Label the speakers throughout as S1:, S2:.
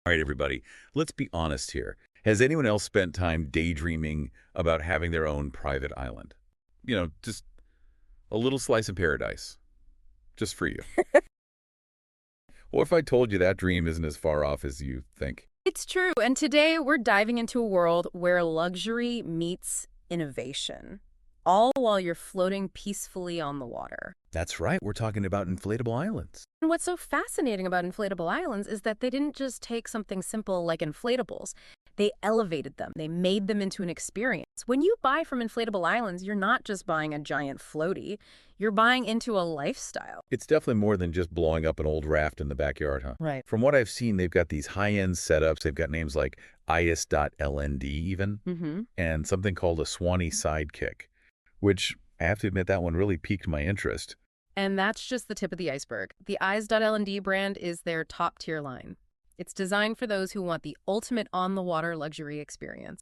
S1: All right, everybody, let's be honest here. Has anyone else spent time daydreaming about having their own private island? Just a little slice of paradise, just for you. What if I told you that dream isn't as far off as you think?
S2: It's true, and today we're diving into a world where luxury meets innovation, all while you're floating peacefully on the water.
S1: That's right, we're talking about inflatable islands.
S2: And what's so fascinating about inflatable islands is that they didn't just take something simple like inflatables. They elevated them. They made them into an experience. When you buy from inflatable islands, you're not just buying a giant floaty. You're buying into a lifestyle.
S1: It's definitely more than just blowing up an old raft in the backyard, huh?
S2: Right.
S1: From what I've seen, they've got these high-end setups. They've got names like Is.lnd even, and something called a Swanee Sidekick, which I have to admit that one really piqued my interest.
S2: And that's just the tip of the iceberg. The Is.lnd brand is their top-tier line. It's designed for those who want the ultimate on-the-water luxury experience.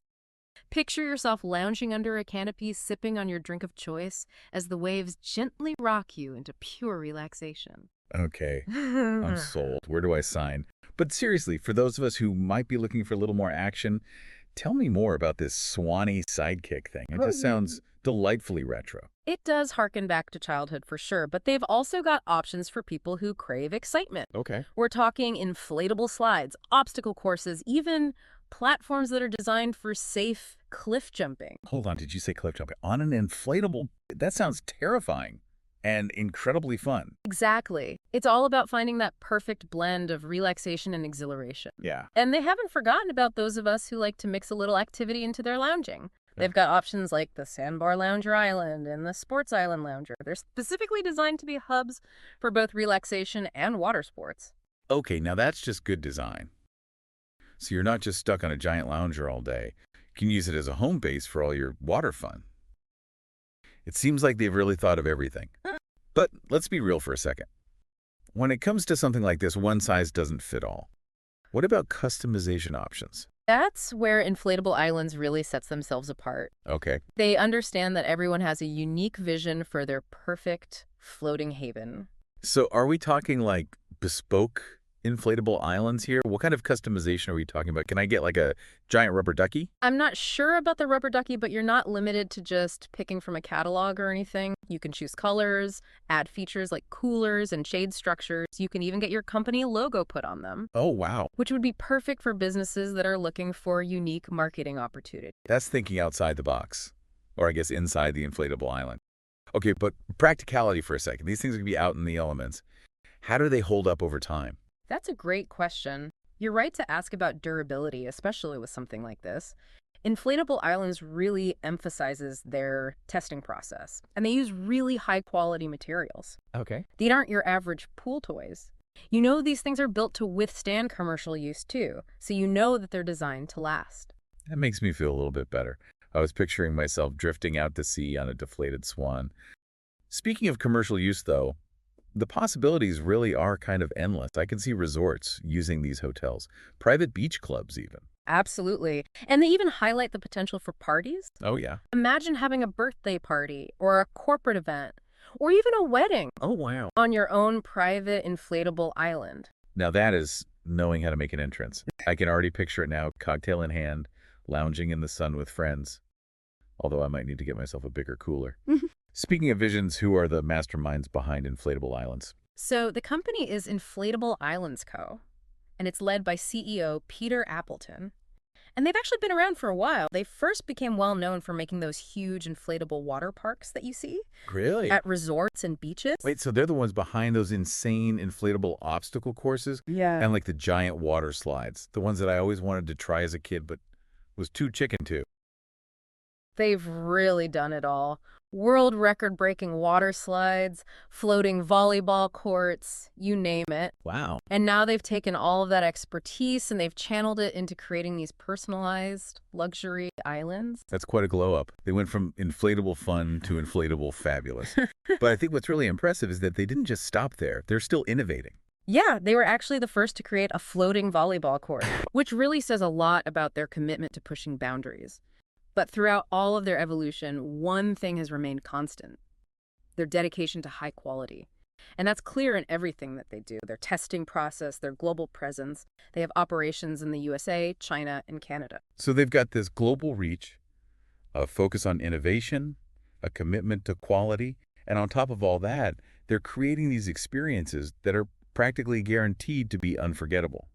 S2: Picture yourself lounging under a canopy, sipping on your drink of choice as the waves gently rock you into pure relaxation.
S1: Okay, I'm sold. Where do I sign? But seriously, for those of us who might be looking for a little more action, tell me more about this Swanee Sidekick thing. It just sounds delightfully retro.
S2: It does harken back to childhood for sure, but they've also got options for people who crave excitement.
S1: Okay.
S2: We're talking inflatable slides, obstacle courses, even platforms that are designed for safe cliff jumping.
S1: Hold on, did you say cliff jumping? On an inflatable? That sounds terrifying and incredibly fun.
S2: Exactly. It's all about finding that perfect blend of relaxation and exhilaration.
S1: Yeah.
S2: And they haven't forgotten about those of us who like to mix a little activity into their lounging. They've got options like the Sandbar Lounger Island and the Sports Island Lounger. They're specifically designed to be hubs for both relaxation and water sports.
S1: Okay, now that's just good design. So you're not just stuck on a giant lounger all day. You can use it as a home base for all your water fun. It seems like they've really thought of everything. But let's be real for a second. When it comes to something like this, one size doesn't fit all. What about customization options?
S2: That's where inflatable islands really sets themselves apart.
S1: Okay.
S2: They understand that everyone has a unique vision for their perfect floating haven.
S1: So are we talking like bespoke inflatable islands here? What kind of customization are we talking about? Can I get like a giant rubber ducky?
S2: I'm not sure about the rubber ducky, but you're not limited to just picking from a catalog or anything. You can choose colors, add features like coolers and shade structures. You can even get your company logo put on them.
S1: Oh, wow.
S2: Which would be perfect for businesses that are looking for unique marketing opportunities.
S1: That's thinking outside the box, or I guess inside the inflatable island. Okay, but practicality for a second. These things are going to be out in the elements. How do they hold up over time?
S2: That's a great question. You're right to ask about durability, especially with something like this. Inflatable Islands really emphasizes their testing process, and they use really high-quality materials.
S1: Okay.
S2: These aren't your average pool toys. You know these things are built to withstand commercial use, too, so you know that they're designed to last.
S1: That makes me feel a little bit better. I was picturing myself drifting out to sea on a deflated swan. Speaking of commercial use, though, the possibilities really are kind of endless. I can see resorts using these hotels, private beach clubs even.
S2: Absolutely. And they even highlight the potential for parties.
S1: Oh, yeah.
S2: Imagine having a birthday party or a corporate event or even a wedding
S1: Oh, wow.
S2: on your own private inflatable island.
S1: Now that is knowing how to make an entrance. I can already picture it now, cocktail in hand, lounging in the sun with friends. Although I might need to get myself a bigger cooler. Speaking of visions, who are the masterminds behind inflatable islands?
S2: So the company is Inflatable Islands Co., and it's led by CEO Peter Appleton. And they've actually been around for a while. They first became well known for making those huge inflatable water parks that you see
S1: Really?
S2: at resorts and beaches.
S1: Wait, so they're the ones behind those insane inflatable obstacle courses?
S2: Yeah.
S1: And like the giant water slides, the ones that I always wanted to try as a kid but was too chicken to.
S2: They've really done it all. World record-breaking water slides, floating volleyball courts, you name it.
S1: Wow.
S2: And now they've taken all of that expertise and they've channeled it into creating these personalized luxury islands.
S1: That's quite a glow up. They went from inflatable fun to inflatable fabulous. But I think what's really impressive is that they didn't just stop there. They're still innovating.
S2: Yeah, they were actually the first to create a floating volleyball court, which really says a lot about their commitment to pushing boundaries. But throughout all of their evolution, one thing has remained constant: their dedication to high quality. And that's clear in everything that they do, their testing process, their global presence. They have operations in the USA, China, and Canada.
S1: So they've got this global reach, a focus on innovation, a commitment to quality, and on top of all that, they're creating these experiences that are practically guaranteed to be unforgettable.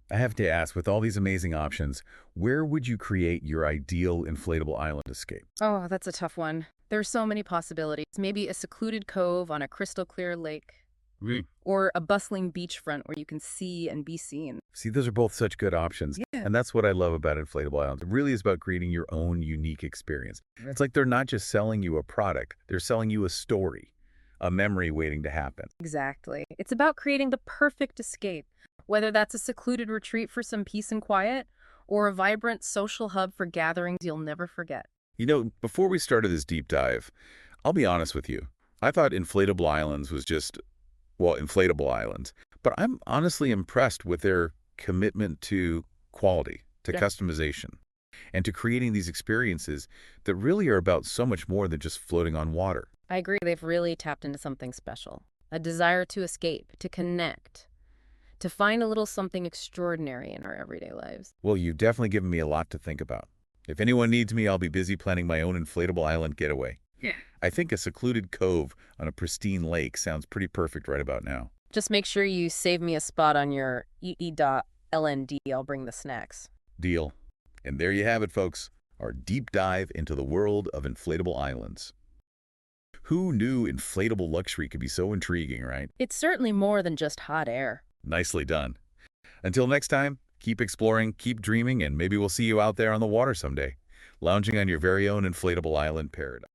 S1: I have to ask, with all these amazing options, where would you create your ideal inflatable island escape?
S2: Oh, that's a tough one. There are so many possibilities. Maybe a secluded cove on a crystal clear lake, or a bustling beachfront where you can see and be seen.
S1: See, those are both such good options.
S2: Yeah.
S1: And that's what I love about inflatable islands. It really is about creating your own unique experience. It's like they're not just selling you a product, they're selling you a story, a memory waiting to happen.
S2: Exactly. It's about creating the perfect escape, whether that's a secluded retreat for some peace and quiet, or a vibrant social hub for gatherings you'll never forget.
S1: You know, before we started this deep dive, I'll be honest with you. I thought inflatable islands was just, well, inflatable islands. But I'm honestly impressed with their commitment to quality, to
S2: Yeah.
S1: customization, and to creating these experiences that really are about so much more than just floating on water.
S2: I agree, they've really tapped into something special. A desire to escape, to connect, to find a little something extraordinary in our everyday lives.
S1: Well, you've definitely given me a lot to think about. If anyone needs me, I'll be busy planning my own inflatable island getaway.
S2: Yeah.
S1: I think a secluded cove on a pristine lake sounds pretty perfect right about now.
S2: Just make sure you save me a spot on your Is.lnd. I'll bring the snacks.
S1: Deal. And there you have it, folks. Our deep dive into the world of inflatable islands. Who knew inflatable luxury could be so intriguing, right?
S2: It's certainly more than just hot air.
S1: Nicely done. Until next time, keep exploring, keep dreaming, and maybe we'll see you out there on the water someday, lounging on your very own inflatable island paradise.